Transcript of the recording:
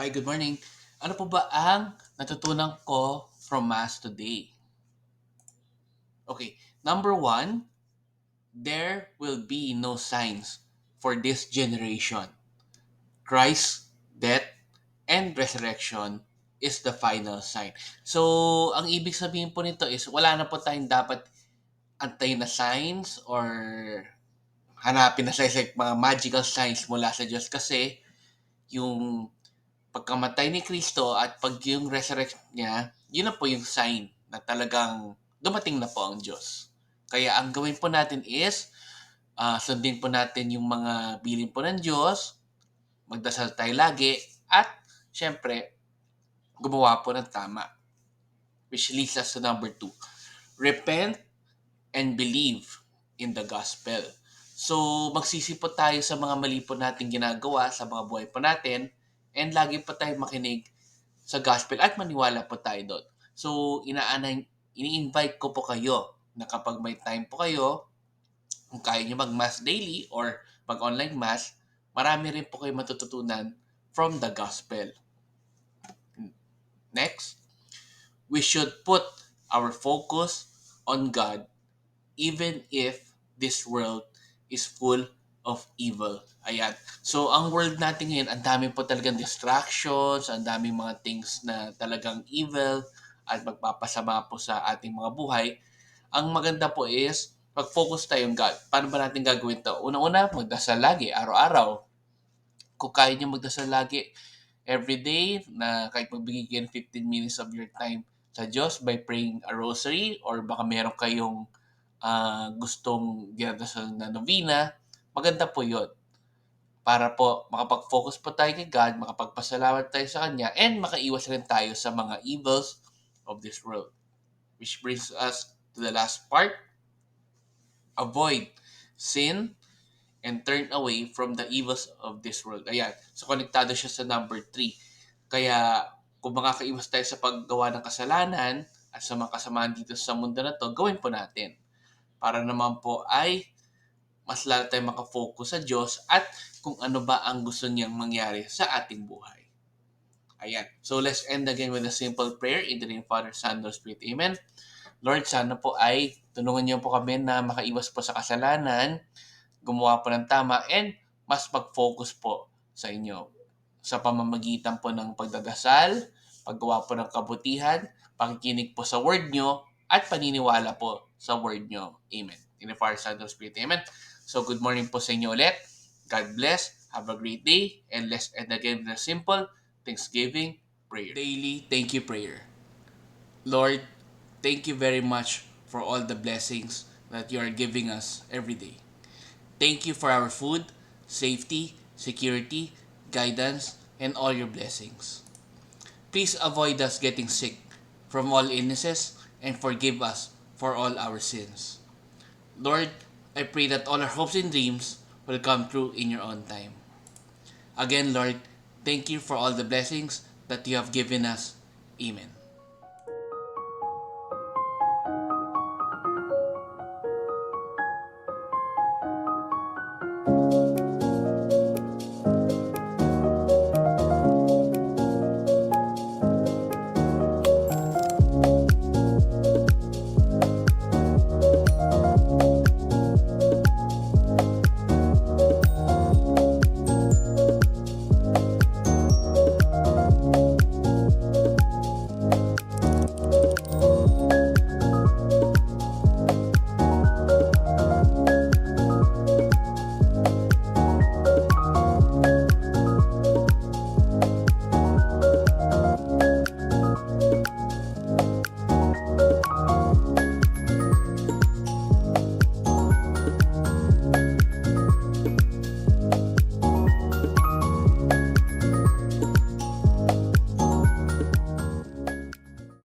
Hi, good morning. Ano po ba ang natutunan ko from Mass today? Okay, number one, there will be no signs for this generation. Christ's death and resurrection is the final sign. So, ang ibig sabihin po nito is wala na po tayong dapat antayin na signs or hanapin na signs like mga magical signs mula sa Diyos kasi yung pagkamatay ni Kristo at pag yung resurrection niya, yun na po yung sign na talagang dumating na po ang Diyos. Kaya ang gawin po natin is, sundin po natin yung mga bilin po ng Diyos, magdasal tayo lagi, at syempre, gumawa po ng tama. Which leads us to number 2. Repent and believe in the gospel. So, magsisi po tayo sa mga mali po natin ginagawa sa mga buhay po natin and lagi po tayo makinig sa gospel at maniwala po tayo doon. So, ini-invite ko po kayo na kapag may time po kayo, kung kaya nyo mag-mass daily or mag-online mass, marami rin po kayo matututunan from the gospel. Next, we should put our focus on God even if this world is full of evil. Ayan. So, ang world natin ngayon, ang dami po talagang distractions, ang daming mga things na talagang evil at magpapasama po sa ating mga buhay. Ang maganda po is, mag-focus tayong God. Paano ba natin gagawin to? Una-una, magdasal lagi, araw-araw. Kung kaya nyo magdasal lagi, everyday, na kahit magbigay kayo ng 15 minutes of your time sa Diyos by praying a rosary or baka meron kayong gustong dinadasal na novena, maganda po yun. Para po makapag-focus po tayo kay God, makapagpasalamat tayo sa Kanya, and makaiwas rin tayo sa mga evils of this world. Which brings us to the last part, avoid sin and turn away from the evils of this world. Ayan. So, konektado siya sa number 3. Kaya, kung makakaiwas tayo sa paggawa ng kasalanan at sa mga kasamaan dito sa mundo na to, gawin po natin. Para naman po ay mas lalo tayong makafocus sa Diyos at kung ano ba ang gusto niyang mangyari sa ating buhay. Ayan. So, let's end again with a simple prayer in the name of Father, Son, and Spirit. Amen. Lord, sana po ay tulungan niyo po kami na makaiwas po sa kasalanan, gumawa po ng tama, and mas mag-focus po sa inyo sa pamamagitan po ng pagdadasal, paggawa po ng kabutihan, pakikinig po sa word nyo, at paniniwala po sa word nyo. Amen. In the Father, Son, and Spirit. Amen. So, good morning po sa inyo ulit. God bless. Have a great day. And let's end again with a simple Thanksgiving prayer. Daily thank you prayer. Lord, thank you very much for all the blessings that you are giving us every day. Thank you for our food, safety, security, guidance, and all your blessings. Please avoid us getting sick from all illnesses and forgive us for all our sins. Lord, I pray that all our hopes and dreams will come true in your own time. Again, Lord, thank you for all the blessings that you have given us. Amen.